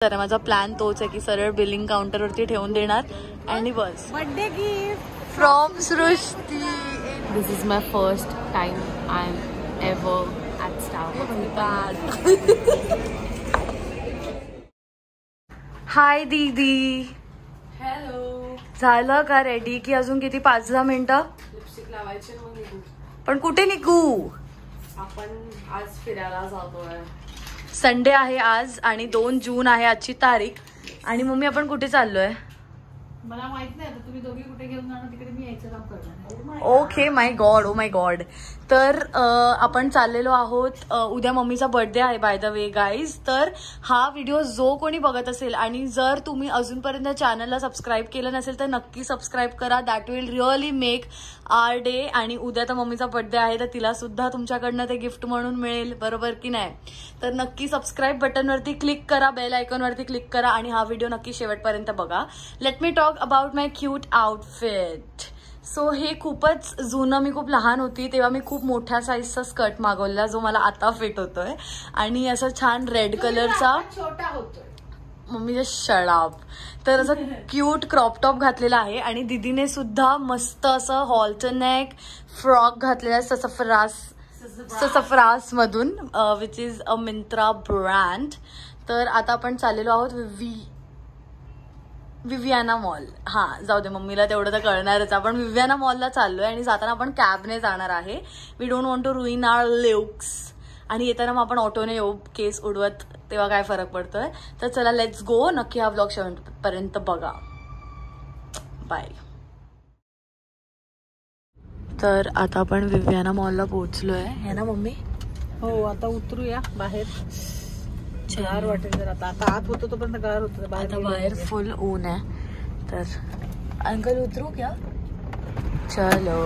तर माझा प्लॅन तोच आहे की सरळ बिलिंग काउंटरवरती ठेवून देणार आणि बस. Birthday gift from Srishti. This is my first time I am ever at Starbucks. Hi दीदी. हॅलो. झालं का रेडी की अजून किती 5-10 मिनिटं? लिपस्टिक लावायची मग निघू. पण कुठे निघू? आपण आज फिरायला जातोय. संडे आहे आज आणि 2 जून आहे आजची तारीख. आणि मम्मी आपण कुठे चाललोय? मला माहित नाही आता तुम्ही दोघी कुठे घेऊन जाणार तिकडे मी यायचं काम करणार. Okay my God. O my God. तर आपण चाललेलो आहोत. उद्या मम्मीचा बर्थडे आहे बाय द वे गाईज. तर हा व्हिडिओ जो कोणी बघत असेल आणि जर तुम्ही अजूनपर्यंत चॅनलला सबस्क्राईब केलं नसेल तर नक्की सबस्क्राईब करा. That will really make our day. आणि उद्या तर मम्मीचा बर्थडे आहे तर तिला सुद्धा तुमच्याकडनं ते गिफ्ट म्हणून मिळेल, बरोबर की नाही? तर नक्की सबस्क्राईब बटनवरती क्लिक करा, बेल आयकॉनवरती क्लिक करा आणि हा व्हिडिओ नक्की शेवटपर्यंत बघा. Let me talk about my cute outfit. So हे खूपच जुनं, मी खूप लहान होती तेव्हा मी खूप मोठ्या साईजचा स्कर्ट मागवला जो मला आता फिट होतोय आणि असं छान रेड कलरचा छोटा होतोय. मम्मीचे शळाप. तर असं क्यूट क्रॉप टॉप घातलेला आहे आणि दीदीने सुद्धा मस्त असं हॉलचं नेक फ्रॉक घातलेला आहे सफरास मधून, which is a Myntra brand. तर आता आपण चाललेलो आहोत विवियाना मॉल. हा जाऊ दे, मम्मीला तेवढं तर कळणारच. आपण विवियाना मॉलला चाललोय आणि जाताना आपण कॅबने जाणार आहे. We don't want to ruin our looks. आणि येताना मग आपण ऑटोने येऊ केस उडवत, तेव्हा काय फरक पडतोय. तर चला लेट्स गो. नक्की हा व्लॉग शेवटपर्यंत बघा. बाय. तर आता आपण विवियाना मॉलला पोहोचलोय है ना मम्मी? हो, आता उतरूया बाहेर. गार वाटेल जर आता आत होतो तोपर्यंत गार होतं. आता बाहेर फुल ऊन आहे. तर अंकल उतरू क्या? चलो.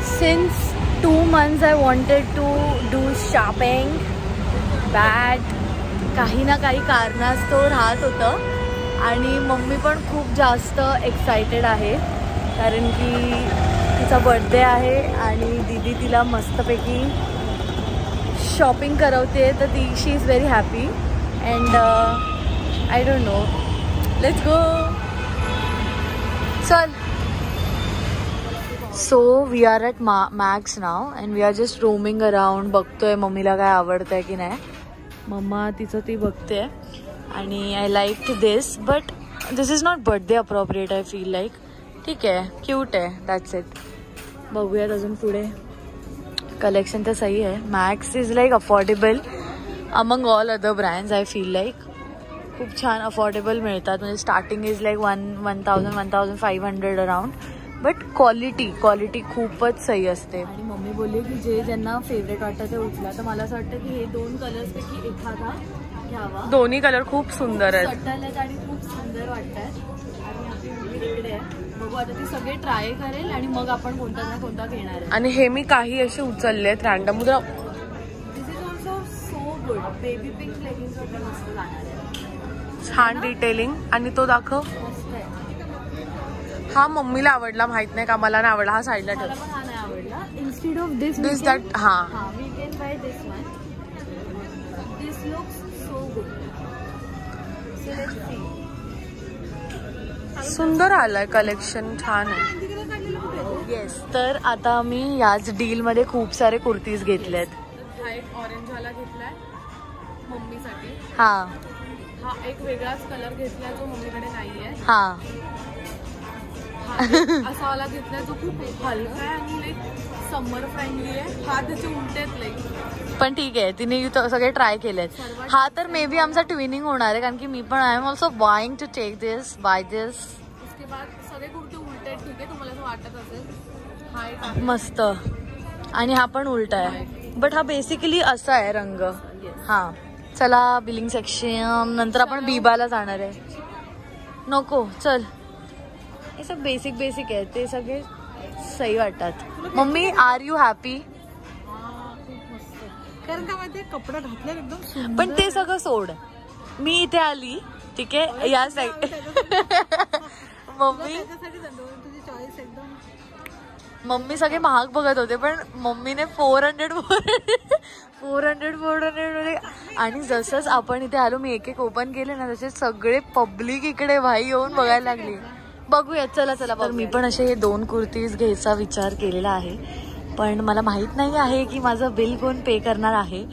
Since 2 months I wanted to do shopping, but काही ना काही कारणास्तव राहत होतं आणि मम्मी पण खूप जास्त एक्सायटेड आहे कारण की तिचा बर्थडे आहे आणि दीदी तिला मस्तपैकी शॉपिंग करवते. तर ती she is very happy and I don't know. Let's go. चल. So we are at Max now and we are just roaming around. बघतोय मम्मीला काय आवडतंय की नाही. मम्मा तिचं ती बघते आणि I like this but this is not birthday appropriate. I feel like ठीक आहे, क्यूट आहे, दॅट्स इट. बघूयात अजून पुढे. कलेक्शन तर सही आहे. Max is like affordable among all other brands. I feel like खूप छान अफोर्डेबल मिळतात. म्हणजे starting is like 1,000-1,500 around. But quality खूपच सही असते. आणि मम्मी बोलली की जे ज्यांना फेवरेट वाटतं ते उठला. तर मला असं वाटतं की हे 2 कलर्सपैकी एखादा घ्यावा. दोन्ही कलर खूप सुंदर आहेत. सटल आहेत आणि खूप सुंदर वाटतात. आणि आपली मुलगी इकडे आहे. बघू आता ती सगळे ट्राय करेल आणि मग आपण कोणता ना कोणता घेणार आहे. आणि हे मी काही असे उचलले आहेत random. This is also so good. Baby pink leggings वगैरे मस्त जाणार आहे. छान डिटेलिंग. आणि तो दाखव. मस्त आहे. हा मम्मीला आवडला, माहित नाही का मला नाही आवडला. हा साईडला ठेव. मला पण हा नाही आवडला. Instead of this that. हा we can buy this one. This looks so good. So let's see. सुंदर आलाय कलेक्शन, छान आहे. येस. तर आता मी याच डील मध्ये खूप सारे कुर्तीज घेतलेत. हा एक ऑरेंज वाला घेतलाय मम्मीसाठी. हा हा एक वेगळाच कलर घेतलाय जो मम्मीकडे नाहीये. हा असा वाला घेतलाय जो खूप हलका आहे आणि लाईक समर फ्रेंडली आहे. हा त्याचे उलटे आहेत लाईक. पण ठीक आहे, तिने सगळे ट्राय केलेत. हा तर मे बी आमचा ट्विनिंग होणार आहे कारण की मी पण I am also buying to take this buy this. उसके बाद सगळे कुर्ते उलटे आहेत. ठीक आहे, तुम्हाला असं वाटत असेल. हा एक मस्त. आणि हा पण उलटा आहे. बट हा बेसिकली असा आहे रंग. हा चला बिलिंग सेक्शन. नंतर आपण बीबाला जाणार आहे. नको चल. हे सब बेसिक आहे. ते सगळे सही वाटतात. Mummy are you happy? कारण का माहितीये कपडे घातले एकदम. पण ते सगळं सोड. मी इथे आली ठीक आहे या साईड. मम्मी मम्मी सगळे महाग बघत होते पण मम्मीने 400 आणि जसंच आपण इथे आलो मी एक ओपन केले ना तसे सगळे पब्लिक इकडे भाई येऊन बघायला लागली. बघूया चला चला. तर मी पण असे हे 2 कुर्तीज घ्यायचा विचार केलेला आहे पण मला माहित नाही आहे की माझं बिल कोण पे करणार आहे.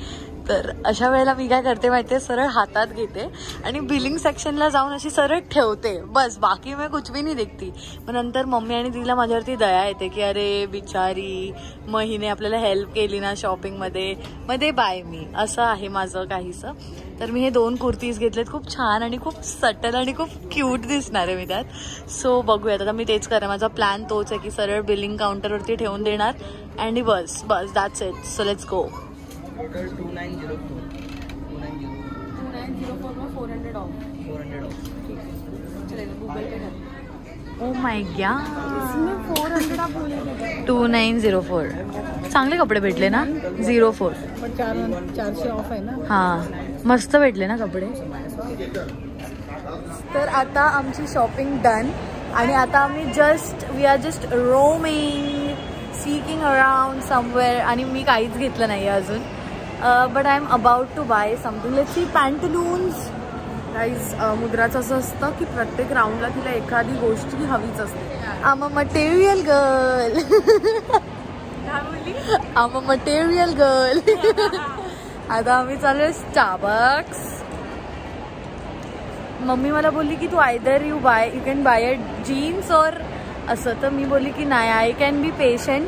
तर अशा वेळेला मी काय करते माहिती आहे, सरळ हातात घेते आणि बिलिंग सेक्शनला जाऊन अशी सरळ ठेवते बस. बाकी मी कुछ भी नाही देखती. मग नंतर मम्मी आणि तिला माझ्यावरती दया येते की अरे बिचारी महिने आपल्याला हेल्प केली ना शॉपिंगमध्ये मध्ये बाय मी. असं आहे माझं काहीसं. तर मी हे 2 कुर्तीज घेतलेत. खूप छान आणि खूप सटल आणि खूप क्यूट दिसणार आहे मी त्यात. सो बघूयात आता मी तेच करेन. माझा प्लॅन तोच आहे की सरळ बिलिंग काउंटरवरती ठेवून देणार आणि बस that's it. So let's go. 2904 में 400 ऑफ. चलेगा गूगल पे कर. Oh my god. इसमें 400 आप बोलेंगे. 2904 चांगले कपडे भेटले ना. 04 पण 400 ऑफ आहे ना. हां मस्त भेटले ना कपडे. तर आता आमची शॉपिंग डन आणि आता आम्ही we are just roaming seeking around somewhere आणि मी काहीच घेतलं नाही अजून. But I am about to buy something. Let's see Pantaloons. Guys मुद्राचं असं असतं की प्रत्येक राऊंडला तिला एखादी गोष्ट हवीच असते. आम अ मटेरियल गर्ल. आम अ मटेरियल गर्ल. आता आम्ही चालू स्टारबक्स. मम्मी मला बोलली की तू either you can buy a jeans और असं. तर मी बोलली की नाही आय कॅन बी पेशंट.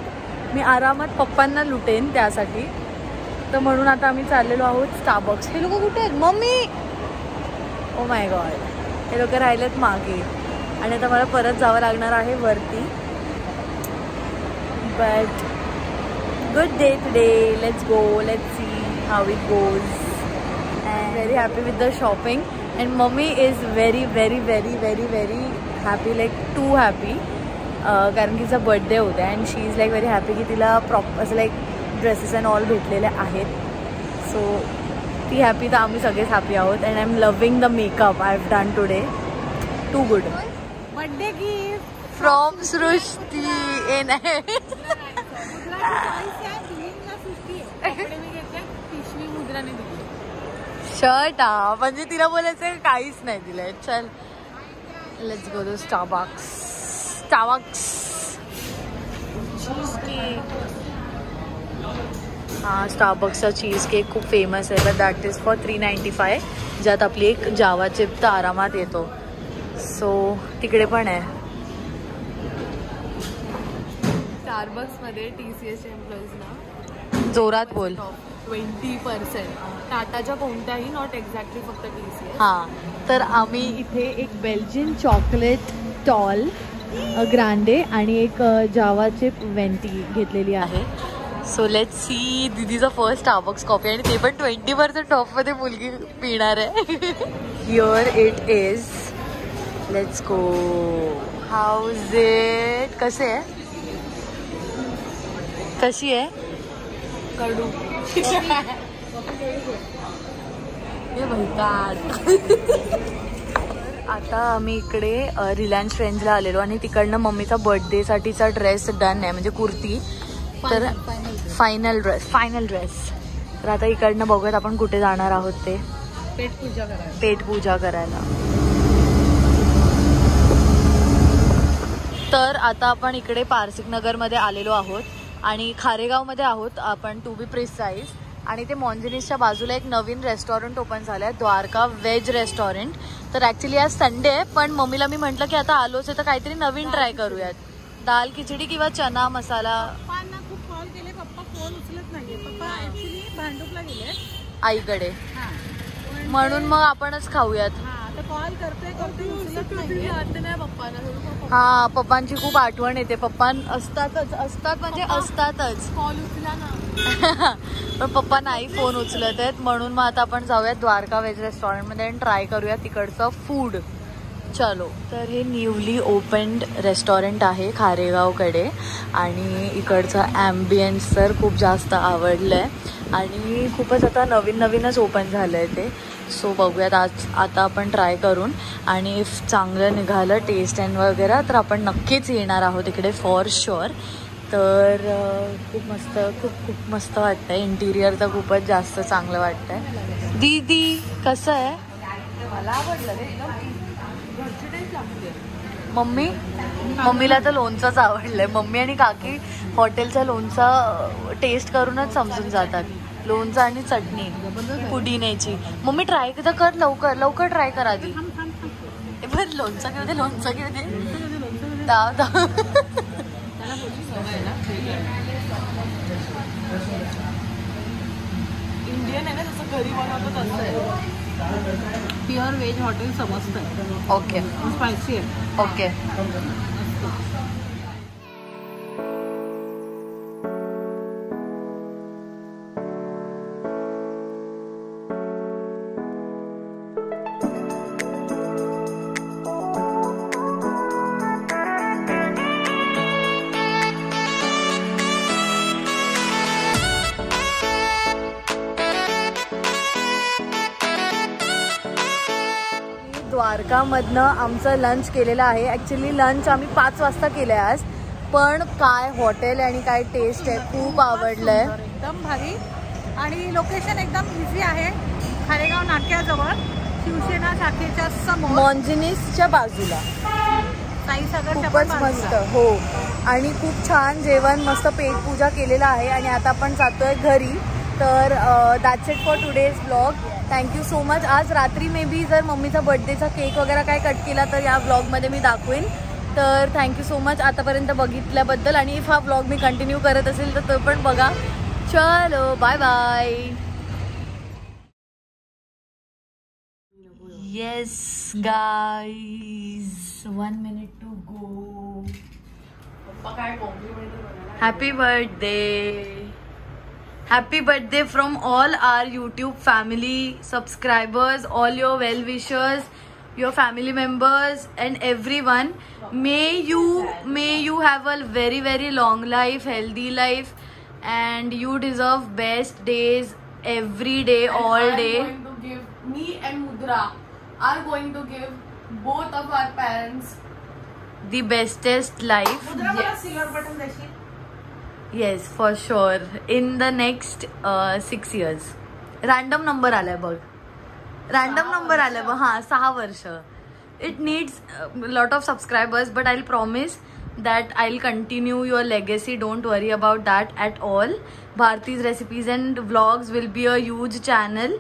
मी आरामात पप्पांना लुटेन त्यासाठी. तर म्हणून आता आम्ही चाललेलो आहोत स्टारबक्स. हे लोक कुठे आहेत मम्मी. ओ माय गॉड हे लोक राहिलेत मागे आणि आता मला परत जावं लागणार आहे वरती. But good day today. Let's go. Let's see how it goes. And very happy with the shopping and mummy is very very very very very happy like to happy. कारण की तिचा बर्थडे होता and she is like very happy की तिला असं like dresses and all भेटलेले आहेत. So ती हॅपी तर आम्ही सगळेच हॅपी आहोत. And I am loving the makeup I have done today. Too good. Birthday gift from Srishti. पिशवी मुद्राने दिली. शर्ट म्हणजे तिला बोलायचं काहीच नाही दिलंय. चल लेट्स गो टू स्टारबक्स. हां स्टारबक्सचा चीज केक खूप फेमस आहे. बट दॅट इज फॉर 395 ज्यात आपली एक जावा चिप तर आरामात येतो. सो तिकडे पण आहे. स्टारबक्समध्ये TCS एम्प्लॉईजना जोरात बोल. 20%. टाटाच्या कोणत्याही नॉट एक्झॅक्टली फक्त TCS. हां तर आम्ही इथे एक बेल्जियन चॉकलेट टॉल ग्रांडे आणि एक जावा चिप वेंटी घेतलेली आहे. So let's see. दीदीचा फर्स्ट स्टारबक्स कॉफी आणि ते पण 20% ऑफमध्ये मुलगी पिणार आहे. Here it is. Let's go. How is it. कसे आहे. कशी आहे. कडू. आता आम्ही इकडे रिलायन्स फ्रेंड्सला आलेलो आणि तिकडनं मम्मीचा बर्थडेसाठीचा ड्रेस डन आहे म्हणजे कुर्ती. तर फायनल ड्रेस. तर आता इकडनं बघूयात आपण कुठे जाणार आहोत ते. पेट पूजा करायला. तर आता आपण इकडे पारसिक नगरमध्ये आलेलो आहोत आणि खारेगावमध्ये आहोत आपण टू बी प्रिसाइज. आणि ते मॉन्जिनिसच्या बाजूला एक नवीन रेस्टॉरंट ओपन झालं आहे द्वारका व्हेज रेस्टॉरंट. तर ॲक्च्युली आज संडे आहे पण मम्मीला मी म्हटलं की आता आलोच आहे तर काहीतरी नवीन ट्राय करूयात. दाल खिचडी किंवा चना मसाला. पप्पांना खूप कॉल केले. पप्पा फोन उचलत नाहीये. पप्पा ऍक्च्युली भांडुपला गेले आईकडे. म्हणून मग आपणच खाऊयात. कॉल करते उचलत नाहीये. हा पप्पांची खूप आठवण येते. पप्पा असतात म्हणजे असतातच. कॉल उचला ना. पण पप्पा नाही फोन उचलत आहेत. म्हणून मग आता आपण जाऊयात द्वारका व्हेज रेस्टॉरंटमध्ये आणि ट्राय करूया तिकडचं फूड. चलो. तर हे न्यूली ओपन्ड रेस्टॉरंट आहे खारेगावकडे आणि इकडचं ॲम्बियन्स तर खूप जास्त आवडलं आहे आणि खूपच आता नवीनच ओपन झालं आहे ते. सो बघूयात आता आपण ट्राय करून आणि इफ चांगलं निघालं टेस्ट अँड वगैरे तर आपण नक्कीच येणार आहोत इकडे फॉर शुअर. तर खूप मस्त, खूप मस्त वाटतंय. इंटिरियर तर खूपच जास्त चांगलं वाटतंय. दीदी कसं आहे? मला आवडलं रे, घरची टेस्ट लागते. मम्मीला तर लोणचंच आवडलंय. मम्मी आणि काकी हॉटेलचा लोणचा टेस्ट करूनच समजून जातात. लोणचं आणि चटणी पुदिन्याची. मम्मी ट्राय तर कर, लवकर ट्राय कर आधी. बरं लोणचं घेऊ दे, लोणचं घेऊ दे. इंडियन आहे ना, जसं घरी बनवतो तसं आहे. प्युअर व्हेज हॉटेल समजतं. ओके, स्पायसी आहे. ओके. द्वारकामधनं आमचं लंच केलेलं आहे. ॲक्च्युली लंच आम्ही 5 वाजता केलं आहे आज. पण काय हॉटेल आणि काय टेस्ट आहे, खूप आवडलंय. एकदम भारी आणि लोकेशन एकदम इझी आहे. खारेगाव नाक्याजवळ शिवसेना शाखेच्या समोर, मॉन्जिनिसच्या बाजूला. खूपच मस्त. हो, आणि खूप छान जेवण, मस्त पेटपूजा केलेलं आहे. आणि आता आपण जातोय घरी. तर that's it for today's blog. Thank you so much. आज रात्री मे बी जर मम्मीचा बर्थडेचा केक वगैरे काय कट केला तर या ब्लॉगमध्ये मी दाखवेन. तर थँक्यू सो मच आतापर्यंत बघितल्याबद्दल. आणि इफ हा ब्लॉग मी कंटिन्यू करत असेल तर तो पण बघा. चलो bye bye. Yes guys, 1 minute to go. Happy birthday. Happy birthday from all our YouTube family, subscribers, all your well-wishers, your family members and everyone. May you have a very, very long life, healthy life, and you deserve best days every day, all day. I'm going to give, me and Mudra are going to give both of our parents the bestest life. Mudra, yes. Silver button देशील? Yes, for sure. In the next 6 years. Random number आलाय बघ. Random number आलाय बघ. हां, 6 वर्ष. It needs a lot of subscribers, but I'll promise that I'll continue your legacy. Don't worry about that at all. Bharti's recipes and vlogs will be a huge channel,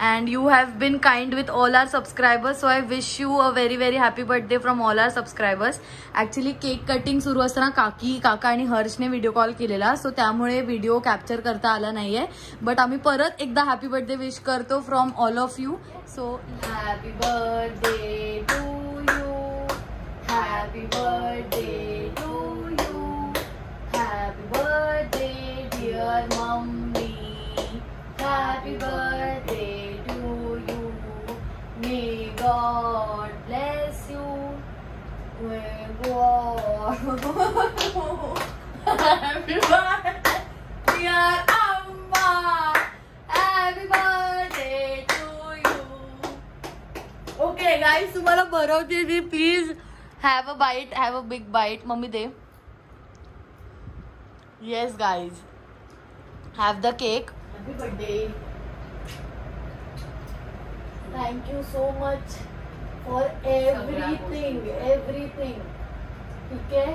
and you have been kind with all our subscribers, so I wish you a very, very happy birthday from all our subscribers. Actually cake cutting सुरू असताना काका आणि हर्षने video call केलेला, so त्यामुळे video capture करता आला नाहीये. बट आम्ही परत एकदा हॅपी बर्थडे विश करतो from all of you. So happy birthday to you, happy birthday to you, happy birthday dear mummy, happy birthday to you. May God bless you. May God happy birthday dear Amma, happy birthday to you. Okay guys, तुम्हाला भरवते मी. Please have a bite, have a big bite. Mummy दे. Yes guys, have the cake. Happy birthday. Thank you so much for everything. Okay?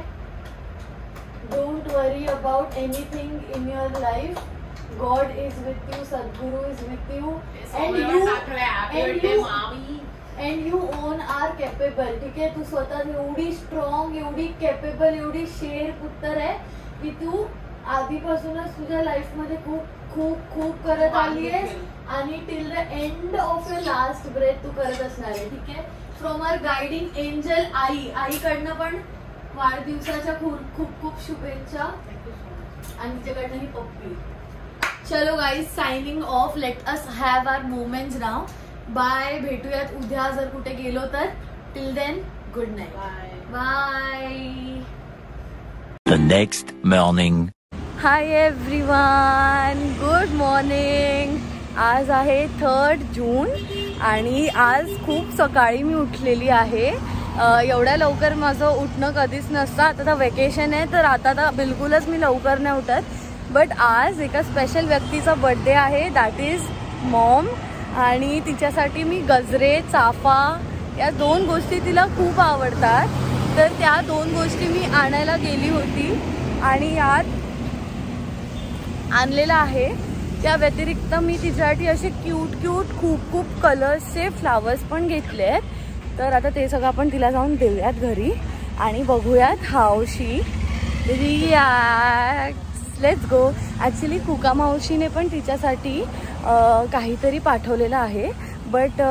Don't worry about anything in your life. God is with you, Sadhguru is with you, and you own are capable. ठीक आहे, तू स्वतः एवढी strong, एवढी capable, एवढी शेर पुत्र आहे की तू आधीपासूनच तुझ्या लाईफ मध्ये खूप करत आली आहेस आणि till the end of your last breath तू करत असणार आहे. ठीक आहे. फ्रॉम आवर गायडिंग एंजल आईकडनं पण वाढदिवसाच्या खूप शुभेच्छा आणि तिच्याकडनं ही पप्पी. चलो guys, signing off. Let us have our moments now. Bye. भेटूयात उद्या जर कुठे गेलो तर. Till then good night. Bye. The next morning. Hi everyone, good morning. आज आहे 3 जून आणि आज खूप सकाळी मी उठलेली आहे. एवढ्या लवकर माझं उठणं कधीच नसतं. आता तर वेकेशन आहे तर आता बिलकुलच मी लवकर नाही उठत. बट आज एका स्पेशल व्यक्तीचा बर्थडे आहे, दॅट इज मॉम. आणि तिच्यासाठी मी गजरे, चाफा या 2 गोष्टी तिला खूप आवडतात, तर त्या 2 गोष्टी मी आणायला गेली होती आणि यात आणलेलं आहे. त्या व्यतिरिक्त मी तिच्यासाठी असे क्यूट खूप कलर्सचे फ्लावर्स पण घेतले आहेत. तर आता ते सगळं आपण तिला जाऊन देऊयात घरी आणि बघूयात how she reacts. Let's go. Actually कुका मावशीने पण तिच्यासाठी काहीतरी पाठवलेलं आहे, बट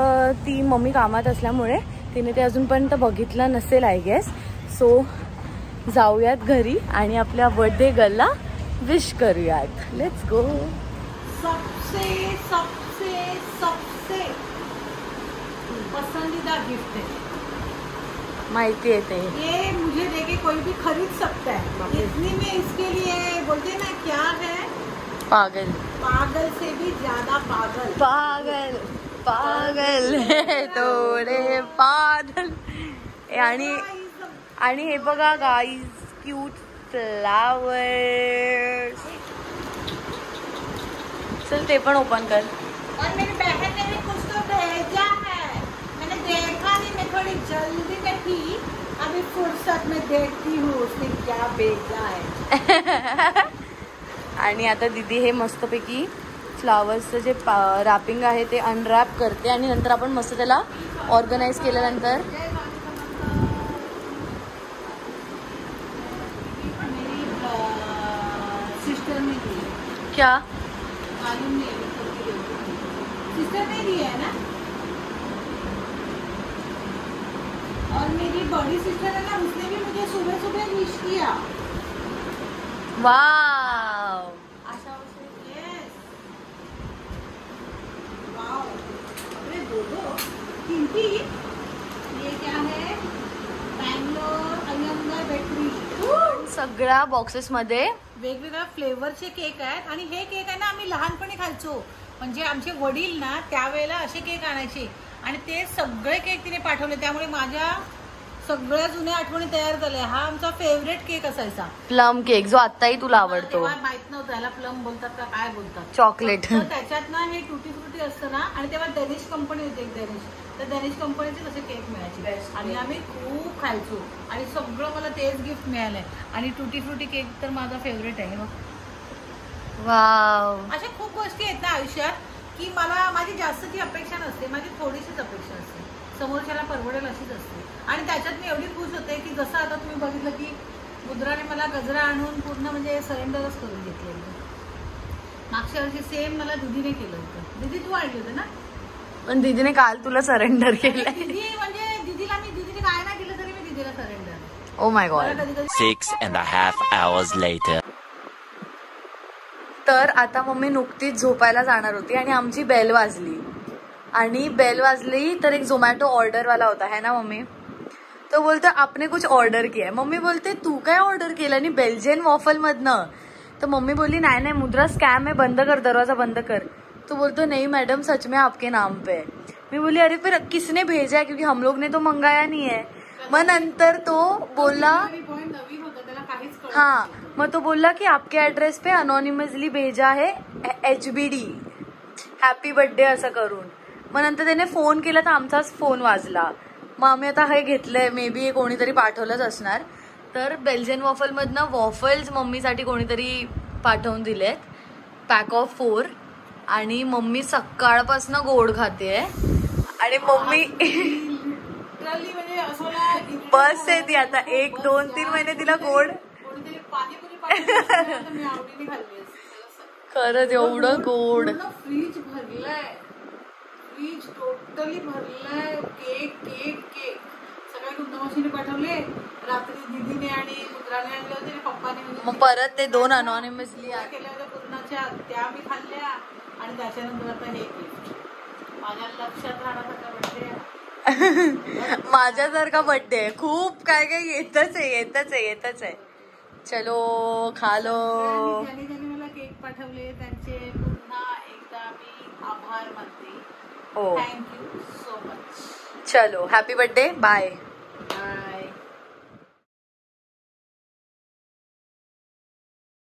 ती मम्मी कामात असल्यामुळे तिने ते अजूनपर्यंत बघितलं नसेल आय गेस. सो जाऊयात घरी आणि आपल्या बर्थडे गर्लला विश करूयात. Let's go. सबसे पसंदीदा गिफ्ट है, माहिती है ते. ये मुझे देके कोई भी खरीद सकता है. इतनी में इसके लिए बोलते ना क्या है, पागल. पागल से भी ज्यादा पागल. पागल पागल है थोडे पागल. आणि हे बघा गाईज, क्यूट फ्लावर्स. चल ते पण ओपन कर. और मेरी बहन ने भी कुछ तो भेजा है, मैंने देखा नहीं, मैं थोड़ी जल्दी में थी, अभी फुर्सत में देखती हूँ उसने क्या भेजा है. आणि आता दीदी हे मस्तपैकी फ्लावर्सचं जे रॅपिंग आहे ते अनरॅप करते आणि नंतर आपण मस्त त्याला ऑर्गनाइज केल्यानंतर सिस्टर ने दी. क्या मालूम नहीं, सिस्टर ने दी है ना. और मेरी बड़ी सिस्टर है ना, उसने भी मुझे सुबह सुबह विश किया. वाव. आशा उसे यस. वाव. अरे दो 3 ये क्या है, बँगलोर अयंगर बेकरी. सगळ्या बॉक्सेस मध्ये वेगवेगळ्या फ्लेवरचे केक आहेत. आणि हे केक आहे ना, आम्ही लहानपणी खायचो. म्हणजे आमचे वडील ना त्यावेळेला असे केक आणायचे आणि ते सगळे केक तिने पाठवले, त्यामुळे माझ्या सगळ्या जुन्या आठवणी तयार झाल्या. हा आमचा फेवरेट केक असायचा, प्लम केक, जो आताही तुला आवडतो. माहित नव्हतं याला प्लम बोलतात का काय बोलतात, चॉकलेट. त्याच्यात ना हे टुटी फ्रुटी असतं ना, आणि तेव्हा डेनिश कंपनी होती एक डेनिश, तर डेनिश कंपनीचे तसे केक मिळायचे आणि आम्ही खूप खायचो आणि सगळं मला तेच गिफ्ट मिळालंय. आणि टुटी फ्रुटी केक तर माझा फेवरेट आहे. वाव. अशा खूप गोष्टी आहेत ना आयुष्यात की मला माझी जास्त ती अपेक्षा नसते, माझी थोडीशीच अपेक्षा असते, समोरच्याला परवडेल अशीच असते. आणि त्याच्यात मी एवढी खुश होते की जसं आता तुम्ही बघितलं की मुद्राने मला गजरा आणून पूर्ण म्हणजे सरेंडरच करून घेतलेलं. मागच्या वर्षी सेम मला दीदीने केलं होतं. दीदी तू आणली होतं ना, पण दीदीने काल तुला सरेंडर केलं. दीदी म्हणजे दीदीने काय नाही केलं तरी मी दीदीला surrender. Oh my god. 6.5 hours later. तर आता मम्मी नुकतीच झोपायला जाणार होती आणि आमची बेल वाजली. आणि बेल वाजली तर एक झोमॅटो ऑर्डरवाला होता है ना मम्मी. तो बोलतो आपने कुछ ऑर्डर किया है. मम्मी बोलते तू काय ऑर्डर केलं आणि बेल्जियन वॉफल मधनं. तर मम्मी बोली नाही मुद्रा स्कॅम है, बंद कर, दरवाजा बंद कर. तो बोलतो नहीं मैडम सच में आपके नाम पे. मी बोली अरे फिर किसने भेजा है, क्योंकि हम लोग ने तो मंगाया नहीं है. मग नंतर तो बोला हाँ, मग तो बोलला की आपके ऍड्रेस पे अनॉनिमसली भेजा है HBD हॅपी बर्थडे असं करून. मग नंतर त्याने फोन केला तर आमचाच फोन वाजला. मग आम्ही आता हे घेतलंय, मे बी हे कोणीतरी पाठवलंच असणार. तर बेल्जियन वॉफल मधनं वॉफल्स मम्मीसाठी कोणीतरी पाठवून दिलेत, पॅक ऑफ 4. आणि मम्मी सकाळपासून गोड खाते आणि मम्मी बस आहे ती आता 1, 2, 3 महिने तिला गोड. खरंच एवढं गोड. फ्रीज भरलाय, फ्रीज टोटली भरलाय. केक केक केक सगळ्या कुंदमाशीने पाठवले. रात्री दीदीने आणि मुद्राने आणले होते, पप्पाने मग परत ते 2 अनॉनिमसली केल्या होत्या पूर्णाच्या, त्या मी खाल्ल्या. आणि त्याच्यानंतर आता हे गिफ्ट माझ्या लक्षात राहण्यासारखा बर्थडे. माझ्यासारखा बर्थडे खूप काय काय येतच आहे. चलो खा लो. ज्यांनी मला केक पाठवले त्यांचे पुन्हा एकदा मी आभार मानते. हो, थँक्यू सो मच. चलो हॅपी बर्थडे, बाय. आता